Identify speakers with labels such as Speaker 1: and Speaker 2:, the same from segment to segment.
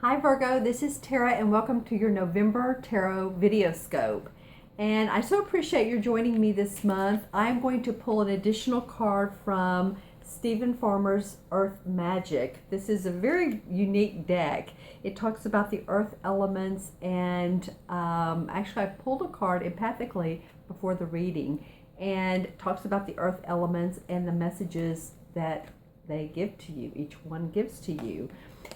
Speaker 1: Hi Virgo, this is Tara and welcome to your November Tarot video scope. And I so appreciate you joining me this month. I'm going to pull an additional card from Stephen Farmer's Earth Magic. This is a very unique deck. It talks about the earth elements and actually I pulled a card empathically before the reading and talks about the earth elements and the messages that they give to you, each one gives to you.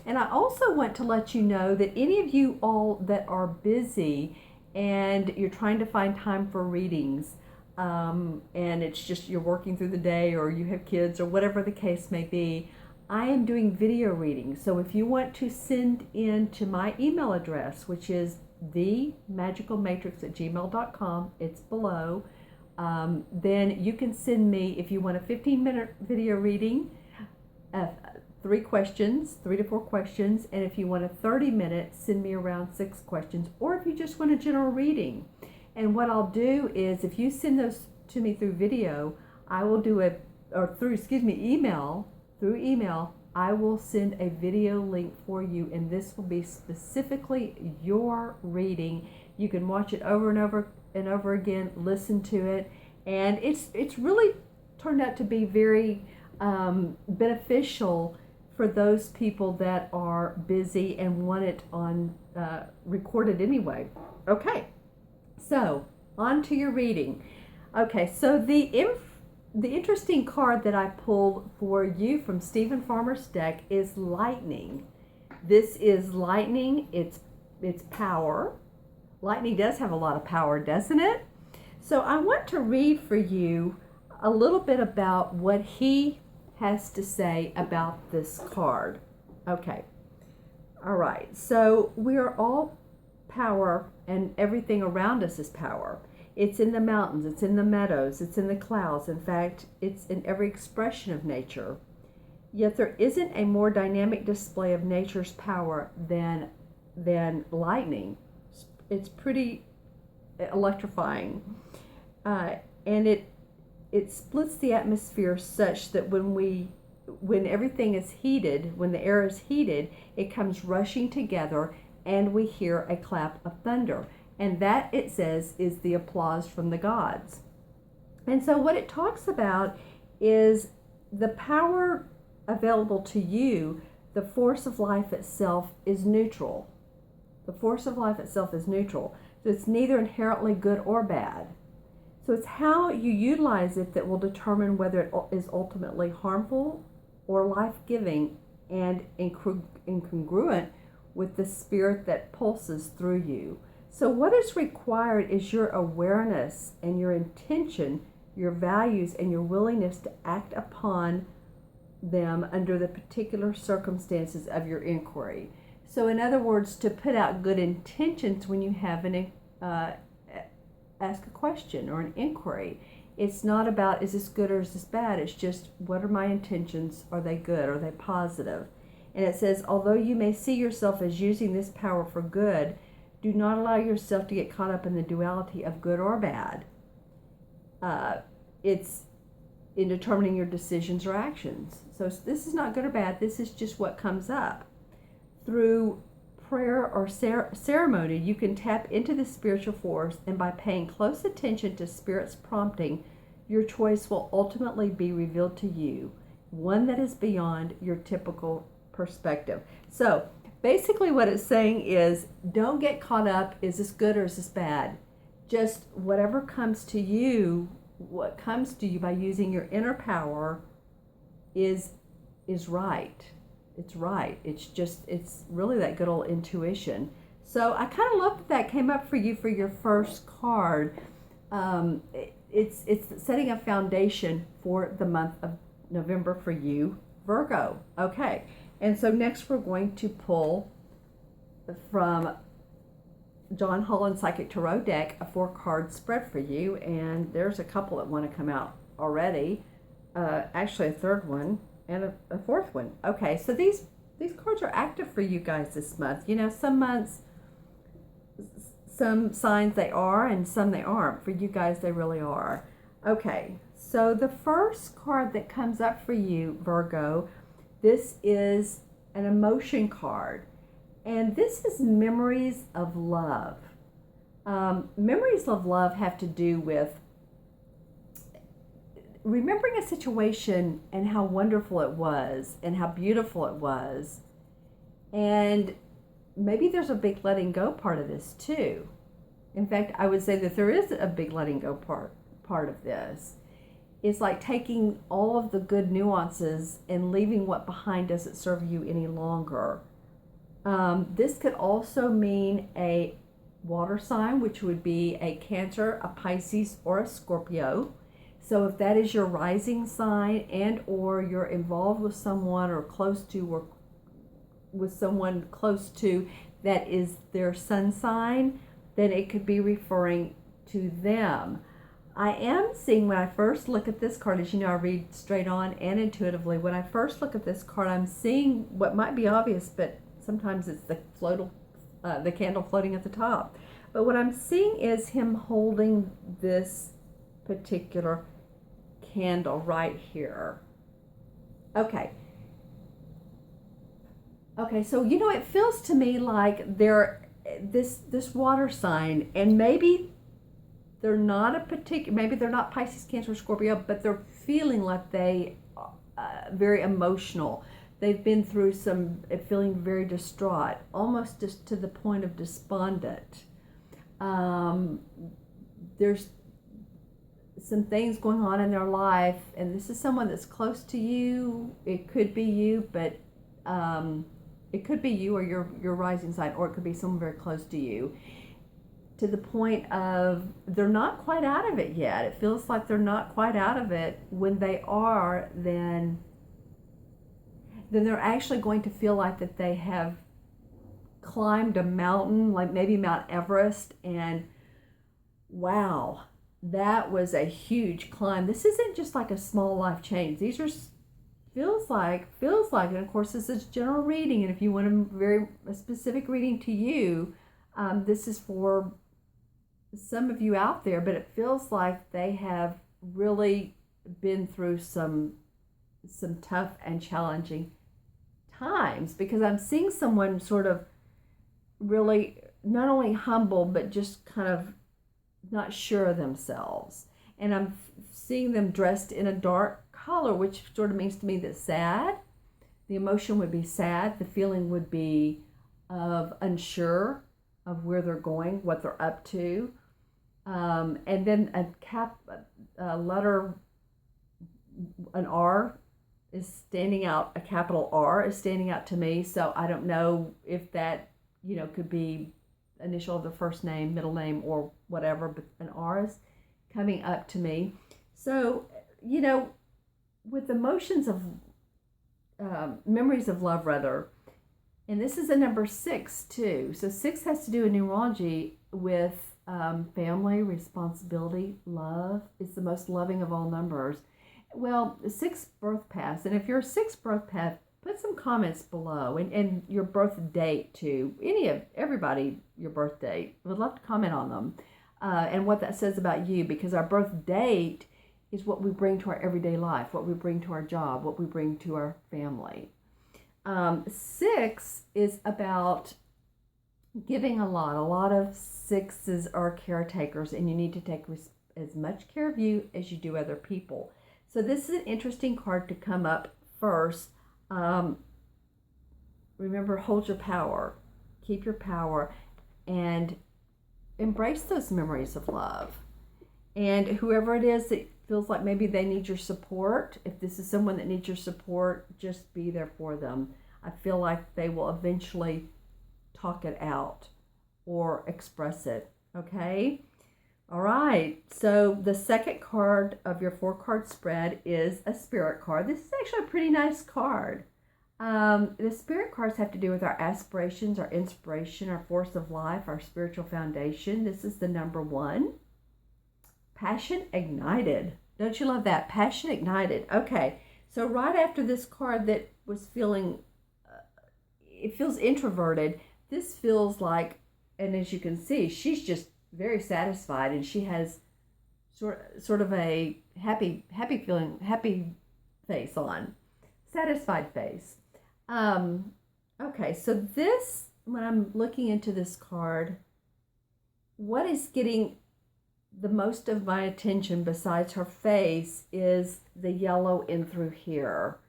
Speaker 1: And I also want to let you know that any of you all that are busy and you're trying to find time for readings, and it's just you're working through the day or you have kids or whatever the case may be, I am doing video readings. So if you want to send in to my email address, which is themagicalmatrix@gmail.com, it's below, then you can send me, if you want a 15-minute video reading, 3 to 4 questions, and if you want a 30-minute, send me around 6 questions, or if you just want a general reading. And what I'll do is, if you send those to me through video, I will do email, I will send a video link for you, and this will be specifically your reading. You can watch it over and over and over again, listen to it, and it's really turned out to be very beneficial for those people that are busy and want it on recorded anyway. Okay, so on to your reading. Okay, so the interesting card that I pulled for you from Stephen Farmer's deck is Lightning. This is lightning. It's power. Lightning does have a lot of power, doesn't it? So I want to read for you a little bit about what he has to say about this card. Okay, all right, so we are all power, and everything around us is power. It's in the mountains, it's in the meadows, it's in the clouds. In fact, it's in every expression of nature. Yet there isn't a more dynamic display of nature's power than lightning. It's pretty electrifying, and it splits the atmosphere such that when everything is heated, when the air is heated, it comes rushing together and we hear a clap of thunder. And that, it says, is the applause from the gods. And so what it talks about is the power available to you. The force of life itself is neutral. The force of life itself is neutral. So it's neither inherently good or bad. So it's how you utilize it that will determine whether it is ultimately harmful or life-giving and incongruent with the spirit that pulses through you. So what is required is your awareness and your intention, your values, and your willingness to act upon them under the particular circumstances of your inquiry. So in other words, to put out good intentions when you have ask a question or an inquiry. It's not about, is this good or is this bad? It's just, what are my intentions? Are they good? Are they positive? And it says, although you may see yourself as using this power for good, do not allow yourself to get caught up in the duality of good or bad. It's in determining your decisions or actions. So this is not good or bad. This is just what comes up. Through prayer or ceremony, you can tap into the spiritual force, and by paying close attention to Spirit's prompting, your choice will ultimately be revealed to you, one that is beyond your typical perspective. So basically what it's saying is, don't get caught up, is this good or is this bad? Just whatever comes to you, what comes to you by using your inner power is right. It's right. It's really that good old intuition. So I kind of love that came up for you for your first card. It's setting a foundation for the month of November for you, Virgo. Okay, and so next we're going to pull from John Holland Psychic Tarot deck a 4-card spread for you, and there's a couple that want to come out already. Actually, a third one. And a fourth one. Okay, so these cards are active for you guys this month. You know, some months, some signs they are, and some they aren't. For you guys, they really are. Okay, so the first card that comes up for you, Virgo, this is an emotion card. And this is memories of love. Memories of love have to do with remembering a situation and how wonderful it was and how beautiful it was. And maybe there's a big letting go part of this too. In fact, I would say that there is a big letting go part of this. It's like taking all of the good nuances and leaving what behind doesn't serve you any longer. This could also mean a water sign, which would be a Cancer, a Pisces, or a Scorpio. So if that is your rising sign and or you're involved with someone or close to or with someone close to that is their sun sign, then it could be referring to them. I am seeing when I first look at this card, as you know, I read straight on and intuitively. When I first look at this card, I'm seeing what might be obvious, but sometimes it's the candle floating at the top. But what I'm seeing is him holding this particular candle right here. Okay, so you know, it feels to me like this water sign, and maybe they're not maybe they're not Pisces, Cancer, Scorpio, but they're feeling like they very emotional. They've been through feeling very distraught, almost just to the point of despondent. There's some things going on in their life, and this is someone that's close to you. It could be you, but it could be you or your rising sign, or it could be someone very close to you, to the point of they're not quite out of it yet. It feels like they're not quite out of it. When they are, then they're actually going to feel like that they have climbed a mountain, like maybe Mount Everest, and wow, that was a huge climb. This isn't just like a small life change. These are feels like, and of course this is general reading, and if you want a specific reading to you, this is for some of you out there, but it feels like they have really been through some tough and challenging times, because I'm seeing someone sort of really not only humble, but just kind of not sure of themselves. And I'm seeing them dressed in a dark color, which sort of means to me that sad. The emotion would be sad. The feeling would be of unsure of where they're going, what they're up to. And then a letter, an R is standing out, a capital R is standing out to me. So I don't know if that, could be initial of the first name, middle name, or whatever, but an R is coming up to me. So, with emotions of memories of love, rather, and this is a number 6 too. So 6 has to do in numerology with family, responsibility, love. It's the most loving of all numbers. Well, the 6th birth path, and if you're a 6th birth path, put some comments below, and your birth date too. Everybody, your birth date. Would love to comment on them and what that says about you, because our birth date is what we bring to our everyday life, what we bring to our job, what we bring to our family. 6 is about giving a lot. A lot of 6s are caretakers, and you need to take as much care of you as you do other people. So this is an interesting card to come up first. Remember, hold your power, keep your power, and embrace those memories of love. And whoever it is that feels like maybe they need your support, if this is someone that needs your support, just be there for them. I feel like they will eventually talk it out or express it. Okay? All right. So the second card of your 4-card spread is a spirit card. This is actually a pretty nice card. The spirit cards have to do with our aspirations, our inspiration, our force of life, our spiritual foundation. This is the number 1. Passion ignited. Don't you love that? Passion ignited. Okay. So right after this card that was feeling, it feels introverted. This feels like, and as you can see, she's just very satisfied, and she has sort of a happy feeling, happy face on, satisfied face. Okay, so this when I'm looking into this card, what is getting the most of my attention besides her face is the yellow in through here.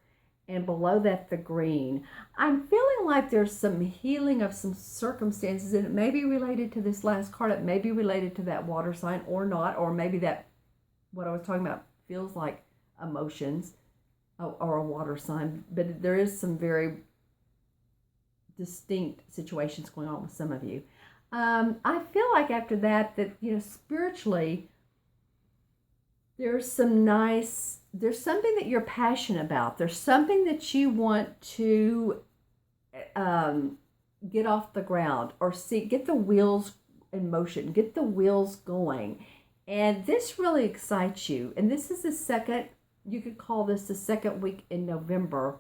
Speaker 1: And below that, the green. I'm feeling like there's some healing of some circumstances, and it may be related to this last card. It may be related to that water sign or not, or maybe that, what I was talking about, feels like emotions or a water sign. But there is some very distinct situations going on with some of you. I feel like after that, spiritually, there's something that you're passionate about. There's something that you want to get off the ground or get the wheels in motion, get the wheels going. And this really excites you. And this is you could call this the second week in November.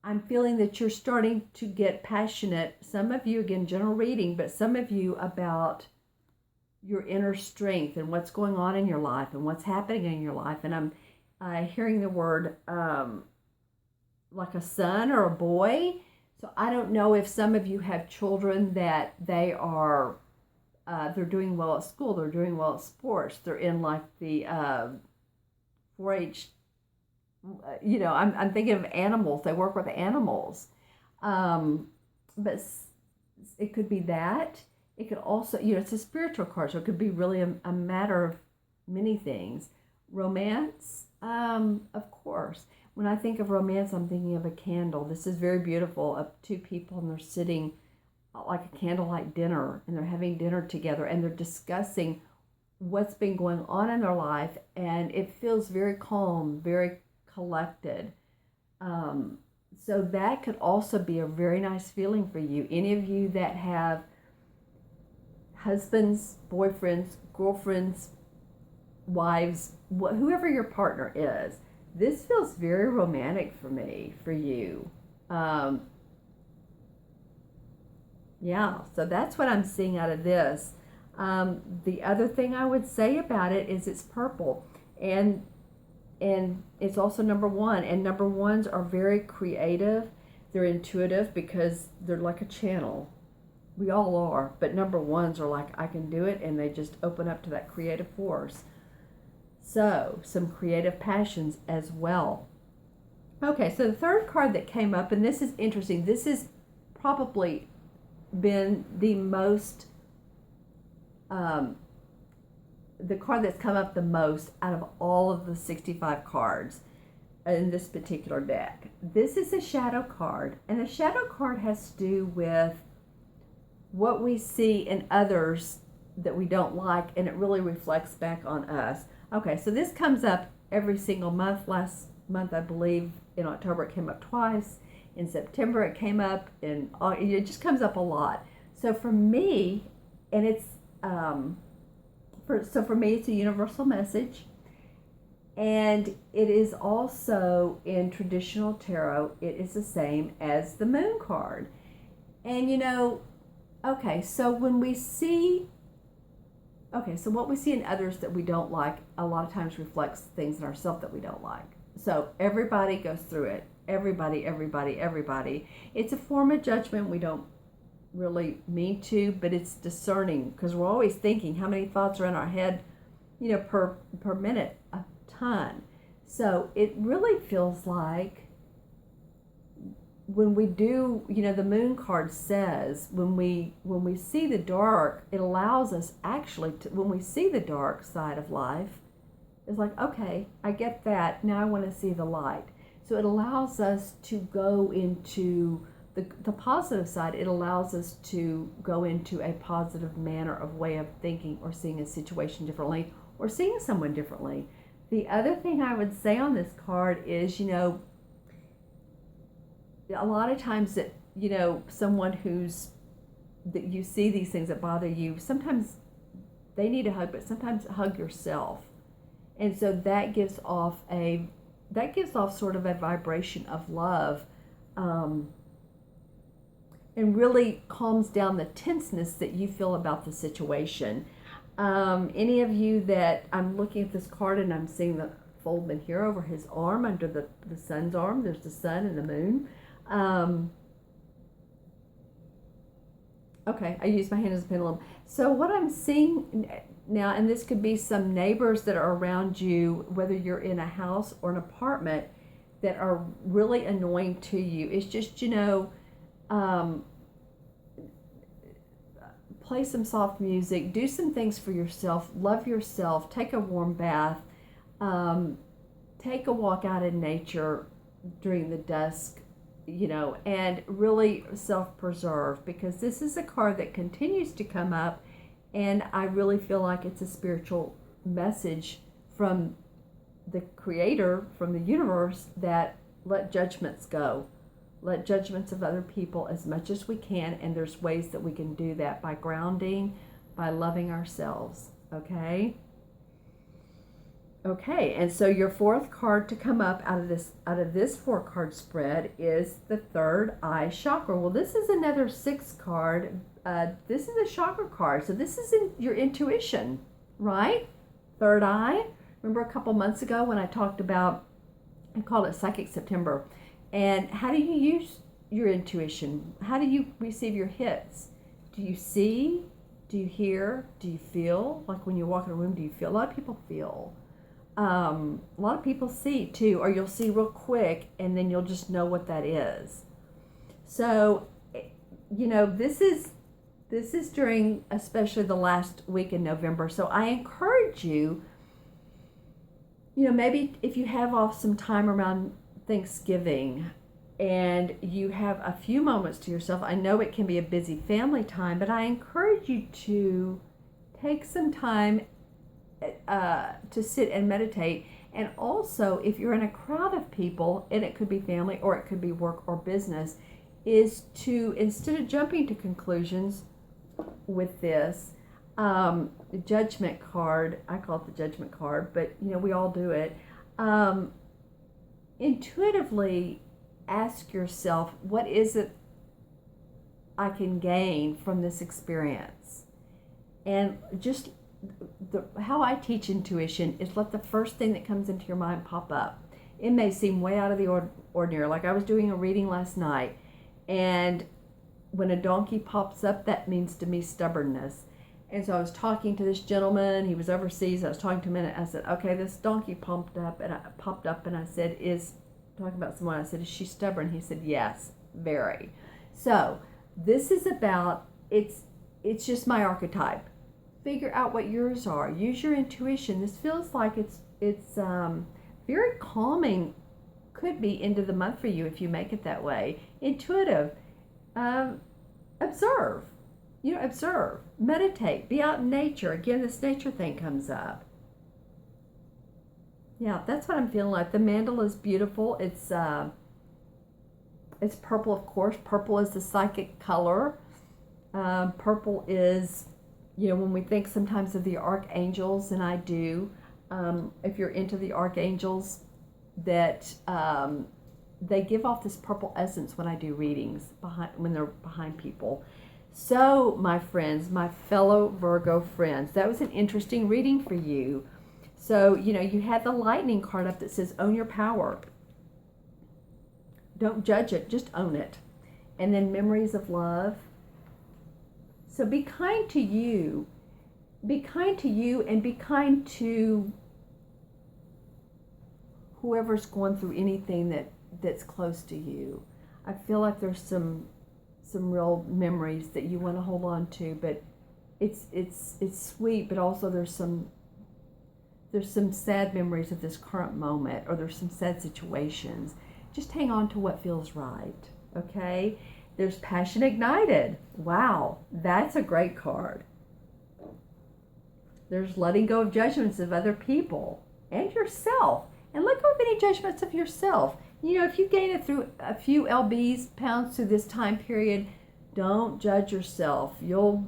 Speaker 1: I'm feeling that you're starting to get passionate, some of you, again, general reading, but some of you about your inner strength and what's going on in your life and what's happening in your life. And I'm hearing the word like a son or a boy. So I don't know if some of you have children that they're doing well at school, they're doing well at sports, they're in like the 4-H. I'm thinking of animals. They work with animals. But it could be that. It could also, it's a spiritual card, so it could be really a matter of many things. Romance, of course. When I think of romance, I'm thinking of a candle. This is very beautiful, of two people, and they're sitting like a candlelight dinner, and they're having dinner together, and they're discussing what's been going on in their life, and it feels very calm, very collected. So that could also be a very nice feeling for you. Any of you that have husbands, boyfriends, girlfriends, wives, whoever your partner is, this feels very romantic for me, for you. Yeah, so that's what I'm seeing out of this. The other thing I would say about it is it's purple, and it's also number one, and number ones are very creative. They're intuitive because they're like a channel. We all are, but number ones are like, I can do it, and they just open up to that creative force. So, some creative passions as well. Okay, so the third card that came up, and this is interesting. This has probably been the most, the card that's come up the most out of all of the 65 cards in this particular deck. This is a shadow card, and a shadow card has to do with what we see in others that we don't like, and it really reflects back on us. Okay, so this comes up every single month. Last month, I believe, in October, it came up twice. In September, it came up. It just comes up a lot. So for me, and it's for me, it's a universal message, and it is also in traditional tarot. It is the same as the Moon card, and okay, so what we see in others that we don't like a lot of times reflects things in ourselves that we don't like. So everybody goes through it. Everybody. It's a form of judgment. We don't really mean to, but it's discerning, because we're always thinking how many thoughts are in our head, per minute, a ton. So it really feels like when we do, the Moon card says when we see the dark, it allows us actually to, when we see the dark side of life, it's like, okay, I get that. Now I want to see the light. So it allows us to go into the positive side. It allows us to go into a positive manner of way of thinking, or seeing a situation differently, or seeing someone differently. The other thing I would say on this card is, a lot of times that, someone that you see these things that bother you, sometimes they need a hug, but sometimes hug yourself. And so that gives off sort of a vibration of love, and really calms down the tenseness that you feel about the situation. Any of you that, I'm looking at this card and I'm seeing the foldman here over his arm, under the sun's arm, there's the sun and the moon. Okay, I use my hand as a pendulum. So what I'm seeing now, and this could be some neighbors that are around you, whether you're in a house or an apartment, that are really annoying to you. It's just, um, play some soft music, do some things for yourself, love yourself, take a warm bath, um, take a walk out in nature during the dusk, and really self-preserve, because this is a card that continues to come up, and I really feel like it's a spiritual message from the creator, from the universe, that let judgments go. Let judgments of other people as much as we can, and there's ways that we can do that by grounding, by loving ourselves, okay? Okay, and so your fourth card to come up out of this 4-card spread is the third eye chakra. Well, this is another 6 card. This is a chakra card, so this is your intuition, right? Third eye. Remember a couple months ago when I talked about, I called it Psychic September. And how do you use your intuition? How do you receive your hits? Do you see? Do you hear? Do you feel? Like when you walk in a room, do you feel? A lot of people feel. A lot of people see too, or you'll see real quick, and then you'll just know what that is. So, this is during especially the last week in November. So I encourage you, maybe if you have off some time around Thanksgiving and you have a few moments to yourself. I know it can be a busy family time, but I encourage you to take some time to sit and meditate. And also, if you're in a crowd of people, and it could be family or it could be work or business, is to, instead of jumping to conclusions with this, the judgment card, I call it the judgment card, but we all do it. Intuitively ask yourself, what is it I can gain from this experience? And just how I teach intuition is let the first thing that comes into your mind pop up. It may seem way out of the ordinary. Like I was doing a reading last night, and when a donkey pops up, that means to me stubbornness. And so I was talking to this gentleman. He was overseas. I was talking to him, and I said, "Okay, this donkey popped up," and I said, talking about someone. I said, "Is she stubborn?" He said, "Yes, very." So this is about it's just my archetype. Figure out what yours are. Use your intuition. This feels like it's very calming. Could be end of the month for you if you make it that way. Intuitive. Observe. Observe. Meditate. Be out in nature. Again, this nature thing comes up. Yeah, that's what I'm feeling like. The mandala is beautiful. It's purple, of course. Purple is the psychic color. Purple is, when we think sometimes of the archangels, and I do, if you're into the archangels, that they give off this purple essence when I do readings, when they're behind people. So, my friends, my fellow Virgo friends, that was an interesting reading for you. So, you had the lightning card up that says, own your power. Don't judge it, just own it. And then memories of love. So be kind to you. Be kind to you, and be kind to whoever's going through anything that's close to you. I feel like there's some real memories that you want to hold on to, but it's sweet, but also there's some sad memories of this current moment, or there's some sad situations. Just hang on to what feels right, okay? There's Passion Ignited. Wow, that's a great card. There's letting go of judgments of other people and yourself. And let go of any judgments of yourself. If you gain it through a few pounds through this time period, don't judge yourself. You'll,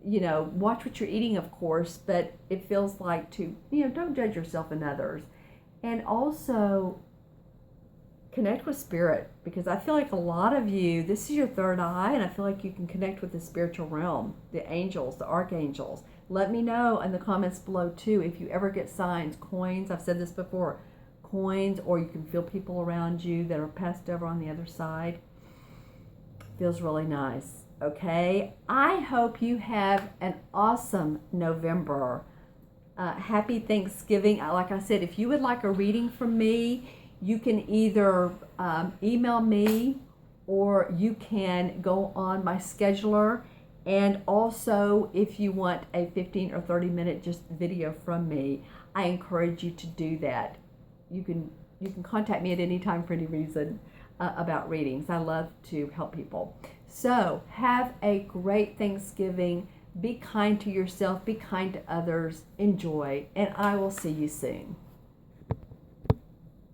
Speaker 1: watch what you're eating, of course, but it feels like don't judge yourself and others. And also connect with spirit, because I feel like a lot of you, this is your third eye, and I feel like you can connect with the spiritual realm, the angels, the archangels. Let me know in the comments below too if you ever get signs, coins. I've said this before, coins, or you can feel people around you that are passed over on the other side. Feels really nice. Okay, I hope you have an awesome November. Happy Thanksgiving. Like I said, if you would like a reading from me, you can either email me or you can go on my scheduler. And also, if you want a 15 or 30-minute just video from me, I encourage you to do that. You can contact me at any time for any reason about readings. I love to help people. So have a great Thanksgiving. Be kind to yourself. Be kind to others. Enjoy. And I will see you soon.